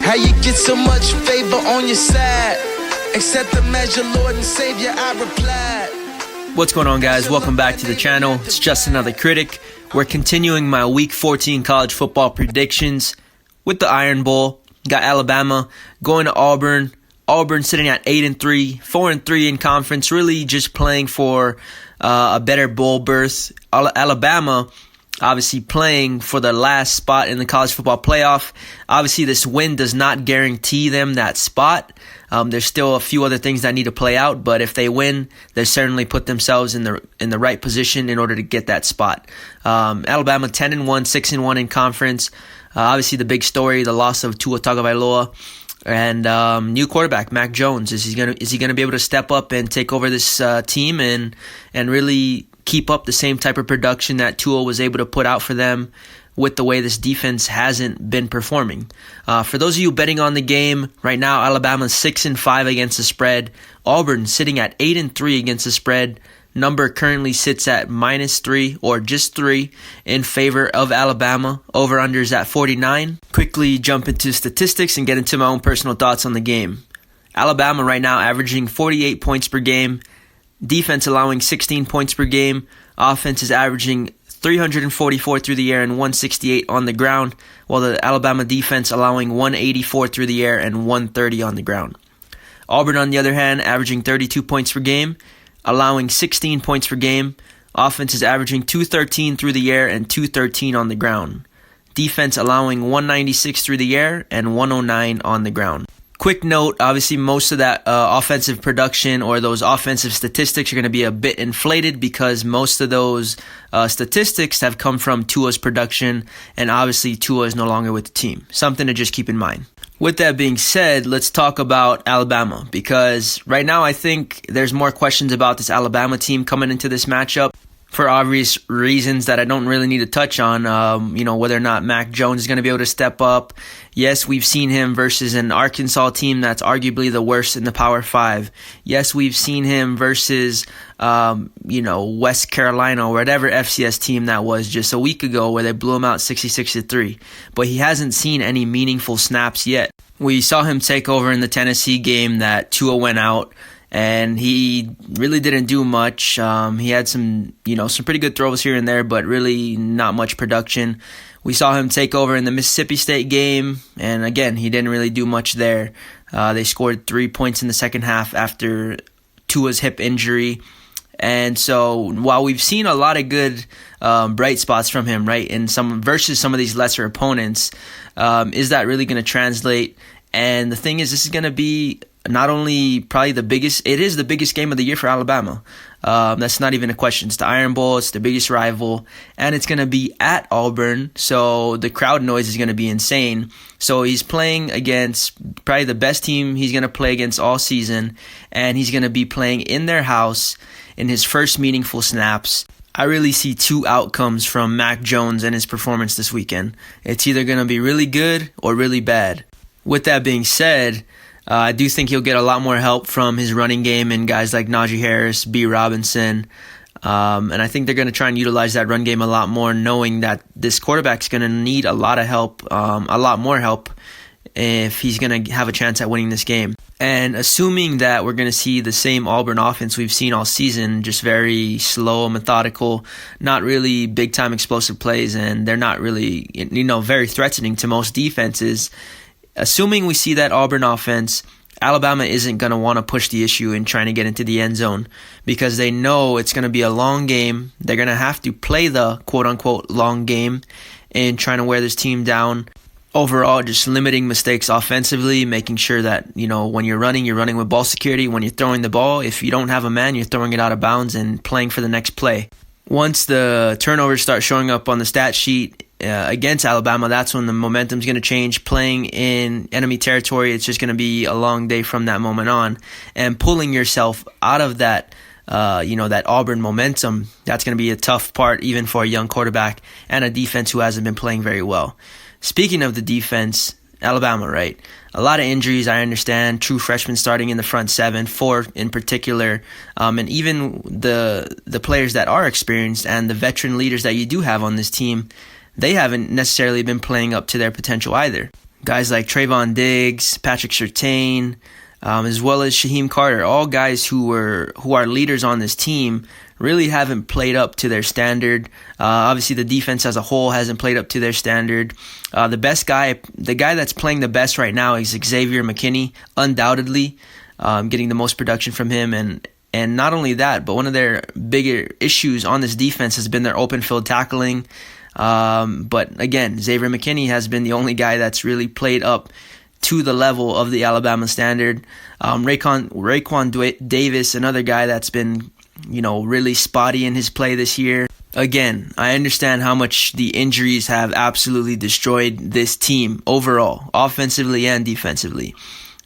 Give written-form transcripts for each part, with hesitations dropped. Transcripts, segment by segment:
How you get so much favor on your side? Accept the measure, Lord and Savior, I replied. What's going on, guys? Welcome back to the channel. It's just another critic. We're continuing my Week 14 college football predictions with the Iron Bowl. Got Alabama going to Auburn. Auburn sitting at 8-3, 4-3 in conference, really just playing for a better bowl berth. Alabama obviously playing for the last spot in the college football playoff. Obviously, this win does not guarantee them that spot. There's still a few other things that need to play out, but if they win, they certainly put themselves in the right position in order to get that spot. Alabama 10-1, 6-1 in conference. Obviously, the big story, the loss of Tua Tagovailoa. And new quarterback Mac Jones, is he gonna be able to step up and take over this team and really keep up the same type of production that Tua was able to put out for them with the way this defense hasn't been performing? For those of you betting on the game right now, Alabama's 6-5 against the spread. Auburn sitting at 8-3 against the spread. Number currently sits at -3 or just 3 in favor of Alabama. Over-unders at 49. Quickly jump into statistics and get into my own personal thoughts on the game. Alabama right now averaging 48 points per game. Defense allowing 16 points per game. Offense is averaging 344 through the air and 168 on the ground, while the Alabama defense allowing 184 through the air and 130 on the ground. Auburn, on the other hand, averaging 32 points per game, allowing 16 points per game. Offense is averaging 213 through the air and 213 on the ground. Defense allowing 196 through the air and 109 on the ground. Quick note, obviously most of that offensive production or those offensive statistics are going to be a bit inflated because most of those statistics have come from Tua's production, and obviously Tua is no longer with the team. Something to just keep in mind. With that being said, let's talk about Alabama, because right now I think there's more questions about this Alabama team coming into this matchup for obvious reasons that I don't really need to touch on. Whether or not Mac Jones is going to be able to step up. Yes, we've seen him versus an Arkansas team that's arguably the worst in the Power 5. Yes, we've seen him versus, West Carolina or whatever FCS team that was just a week ago where they blew him out 66-3. But he hasn't seen any meaningful snaps yet. We saw him take over in the Tennessee game that Tua went out, and he really didn't do much. He had some pretty good throws here and there, but really not much production. We saw him take over in the Mississippi State game, and again, he didn't really do much there. They scored 3 points in the second half after Tua's hip injury. And so while we've seen a lot of good bright spots from him, right, in versus some of these lesser opponents, is that really going to translate? And the thing is, this is going to be not only probably it is the biggest game of the year for Alabama. That's not even a question. It's the Iron Bowl. It's the biggest rival. And it's going to be at Auburn. So the crowd noise is going to be insane. So he's playing against probably the best team he's going to play against all season. And he's going to be playing in their house in his first meaningful snaps. I really see two outcomes from Mac Jones and his performance this weekend. It's either going to be really good or really bad. With that being said, I do think he'll get a lot more help from his running game and guys like Najee Harris, B. Robinson. And I think they're going to try and utilize that run game a lot more, knowing that this quarterback's going to need a lot of help, a lot more help, if he's going to have a chance at winning this game. And assuming that we're going to see the same Auburn offense we've seen all season, just very slow, methodical, not really big-time explosive plays, and they're not really, very threatening to most defenses. Assuming we see that Auburn offense, Alabama isn't going to want to push the issue in trying to get into the end zone because they know it's going to be a long game. They're going to have to play the quote-unquote long game in trying to wear this team down. Overall, just limiting mistakes offensively, making sure that, when you're running with ball security. When you're throwing the ball, if you don't have a man, you're throwing it out of bounds and playing for the next play. Once the turnovers start showing up on the stat sheet against Alabama, that's when the momentum's going to change. Playing in enemy territory, it's just going to be a long day from that moment on. And pulling yourself out of that, that Auburn momentum, that's going to be a tough part even for a young quarterback and a defense who hasn't been playing very well. Speaking of the defense, Alabama, right? A lot of injuries, I understand. True freshmen starting in the front seven, 4 in particular. And even the players that are experienced and the veteran leaders that you do have on this team, they haven't necessarily been playing up to their potential either. Guys like Trayvon Diggs, Patrick Surtain, as well as Shaheem Carter, all guys who are leaders on this team, really haven't played up to their standard. Obviously, the defense as a whole hasn't played up to their standard. The guy that's playing the best right now is Xavier McKinney, undoubtedly, getting the most production from him. And not only that, but one of their bigger issues on this defense has been their open field tackling. But again, Xavier McKinney has been the only guy that's really played up to the level of the Alabama standard. Raekwon Davis, another guy that's been, really spotty in his play this year. Again, I understand how much the injuries have absolutely destroyed this team overall, offensively and defensively.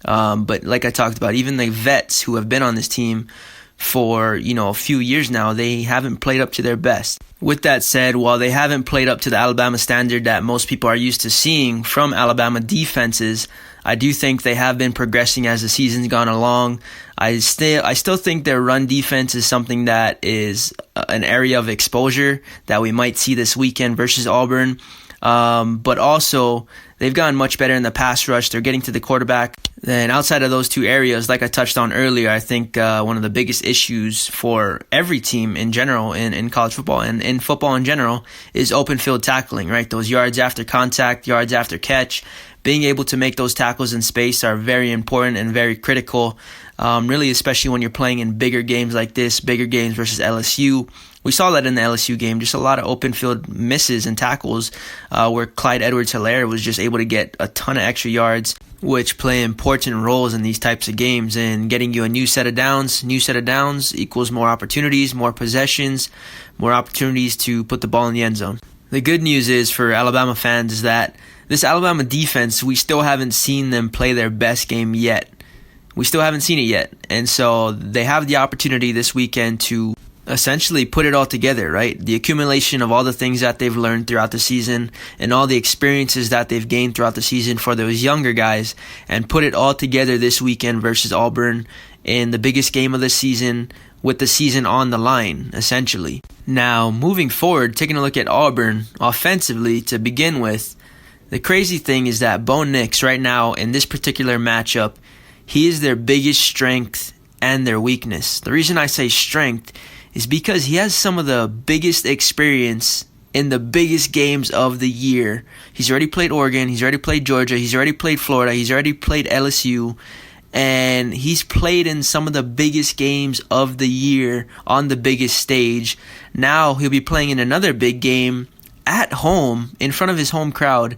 But like I talked about, even the vets who have been on this team for, a few years now, they haven't played up to their best. With that said, while they haven't played up to the Alabama standard that most people are used to seeing from Alabama defenses, I do think they have been progressing as the season's gone along. I still think their run defense is something that is an area of exposure that we might see this weekend versus Auburn. But also, they've gotten much better in the pass rush. They're getting to the quarterback. Then outside of those two areas, like I touched on earlier, I think one of the biggest issues for every team in general in college football and in football in general is open field tackling, right? Those yards after contact, yards after catch. Being able to make those tackles in space are very important and very critical, really, especially when you're playing in bigger games like this, bigger games versus LSU. We saw that in the LSU game, just a lot of open field misses and tackles where Clyde Edwards-Helaire was just able to get a ton of extra yards, which play important roles in these types of games and getting you a new set of downs. New set of downs equals more opportunities, more possessions, more opportunities to put the ball in the end zone. The good news is for Alabama fans is that this Alabama defense, we still haven't seen them play their best game yet. We still haven't seen it yet. And so they have the opportunity this weekend to essentially put it all together, right? The accumulation of all the things that they've learned throughout the season and all the experiences that they've gained throughout the season for those younger guys, and put it all together this weekend versus Auburn in the biggest game of the season, with the season on the line, essentially. Now, moving forward, taking a look at Auburn offensively to begin with, the crazy thing is that Bo Nix right now in this particular matchup, he is their biggest strength and their weakness. The reason I say strength is because he has some of the biggest experience in the biggest games of the year. He's already played Oregon, he's already played Georgia, he's already played Florida, he's already played LSU, and he's played in some of the biggest games of the year on the biggest stage. Now he'll be playing in another big game at home in front of his home crowd.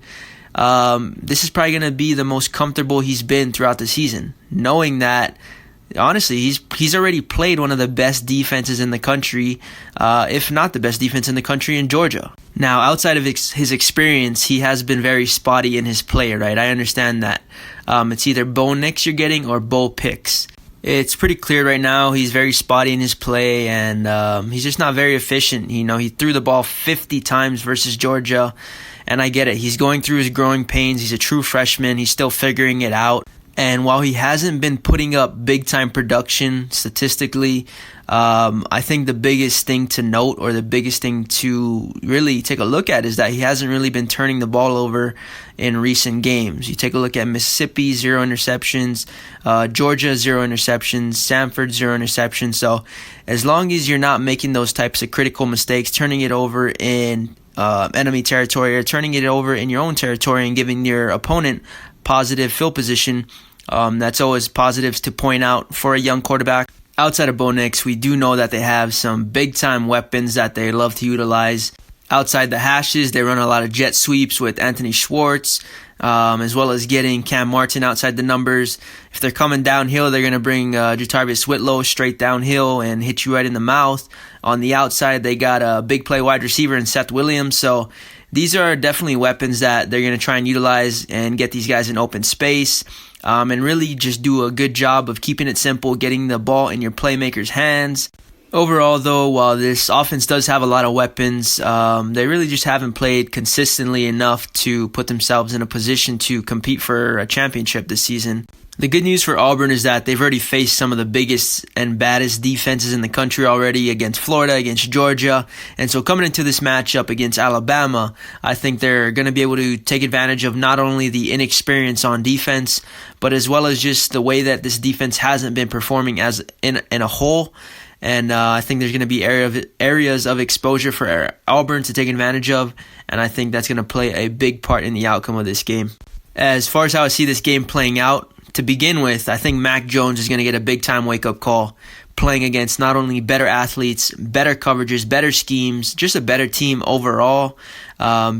This is probably going to be the most comfortable he's been throughout the season, knowing that honestly he's already played one of the best defenses in the country, if not the best defense in the country, in Georgia. Now, outside of his experience, he has been very spotty in his play, right? I understand that. It's either Bo Nix you're getting or Bo Picks. It's pretty clear right now he's very spotty in his play, and he's just not very efficient. He threw the ball 50 times versus Georgia, and I get it. He's going through his growing pains. He's a true freshman. He's still figuring it out. And while he hasn't been putting up big-time production statistically, I think the biggest thing to note, or the biggest thing to really take a look at, is that he hasn't really been turning the ball over in recent games. You take a look at Mississippi, 0 interceptions, Georgia, 0 interceptions, Samford, 0 interceptions. So as long as you're not making those types of critical mistakes, turning it over in enemy territory or turning it over in your own territory and giving your opponent positive field position, that's always positives to point out for a young quarterback. Outside of Bo Nix, we do know that they have some big-time weapons that they love to utilize. Outside the hashes, they run a lot of jet sweeps with Anthony Schwartz, as well as getting Cam Martin outside the numbers. If they're coming downhill, they're going to bring Jatarvius Whitlow straight downhill and hit you right in the mouth. On the outside, they got a big play wide receiver in Seth Williams. So these are definitely weapons that they're going to try and utilize and get these guys in open space. And really just do a good job of keeping it simple, getting the ball in your playmakers' hands. Overall, though, while this offense does have a lot of weapons, they really just haven't played consistently enough to put themselves in a position to compete for a championship this season. The good news for Auburn is that they've already faced some of the biggest and baddest defenses in the country already, against Florida, against Georgia. And so coming into this matchup against Alabama, I think they're going to be able to take advantage of not only the inexperience on defense, but as well as just the way that this defense hasn't been performing as in a whole. And I think there's going to be areas of exposure for Auburn to take advantage of. And I think that's going to play a big part in the outcome of this game. As far as how I see this game playing out, to begin with, I think Mac Jones is going to get a big-time wake-up call, playing against not only better athletes, better coverages, better schemes, just a better team overall,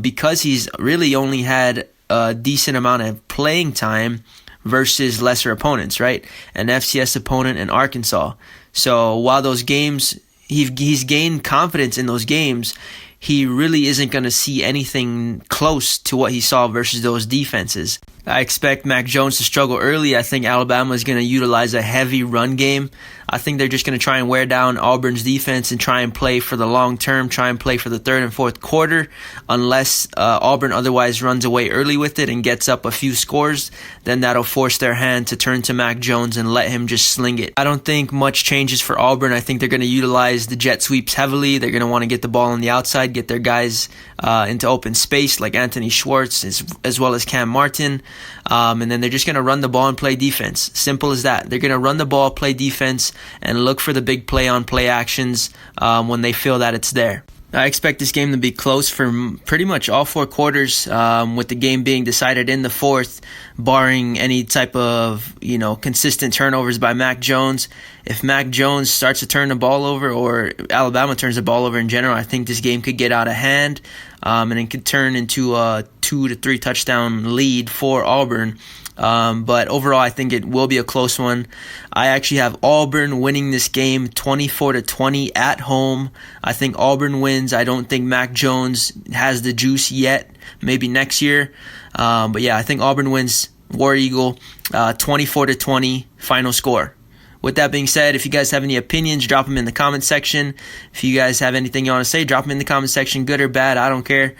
because he's really only had a decent amount of playing time versus lesser opponents, right? An FCS opponent in Arkansas. So while those games, he's gained confidence in those games, he really isn't going to see anything close to what he saw versus those defenses. I expect Mac Jones to struggle early. I think Alabama is going to utilize a heavy run game. I think they're just going to try and wear down Auburn's defense and try and play for the long term, try and play for the third and fourth quarter. Unless Auburn otherwise runs away early with it and gets up a few scores, then that'll force their hand to turn to Mac Jones and let him just sling it. I don't think much changes for Auburn. I think they're going to utilize the jet sweeps heavily. They're going to want to get the ball on the outside, get their guys into open space like Anthony Schwartz as well as Cam Martin. And then they're just going to run the ball and play defense. Simple as that. They're going to run the ball, play defense, and look for the big play-on-play actions when they feel that it's there. I expect this game to be close for pretty much all four quarters, with the game being decided in the fourth, barring any type of consistent turnovers by Mac Jones. If Mac Jones starts to turn the ball over, or Alabama turns the ball over in general, I think this game could get out of hand, and it could turn into a 2 to 3 touchdown lead for Auburn. But overall, I think it will be a close one. I actually have Auburn winning this game 24-20 at home. I think Auburn wins. I don't think Mac Jones has the juice yet. Maybe next year. But yeah, I think Auburn wins. War Eagle 24-20 final score. With that being said, if you guys have any opinions, drop them in the comment section. If you guys have anything you want to say, drop them in the comment section, good or bad, I don't care.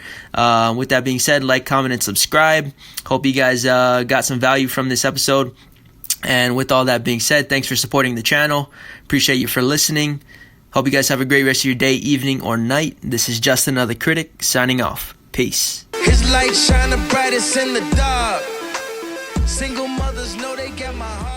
With that being said, like, comment, and subscribe. Hope you guys got some value from this episode. And with all that being said, thanks for supporting the channel. Appreciate you for listening. Hope you guys have a great rest of your day, evening, or night. This is Just Another Critic, signing off. Peace. His light shine the brightest in the dark. Single mothers know they get my heart.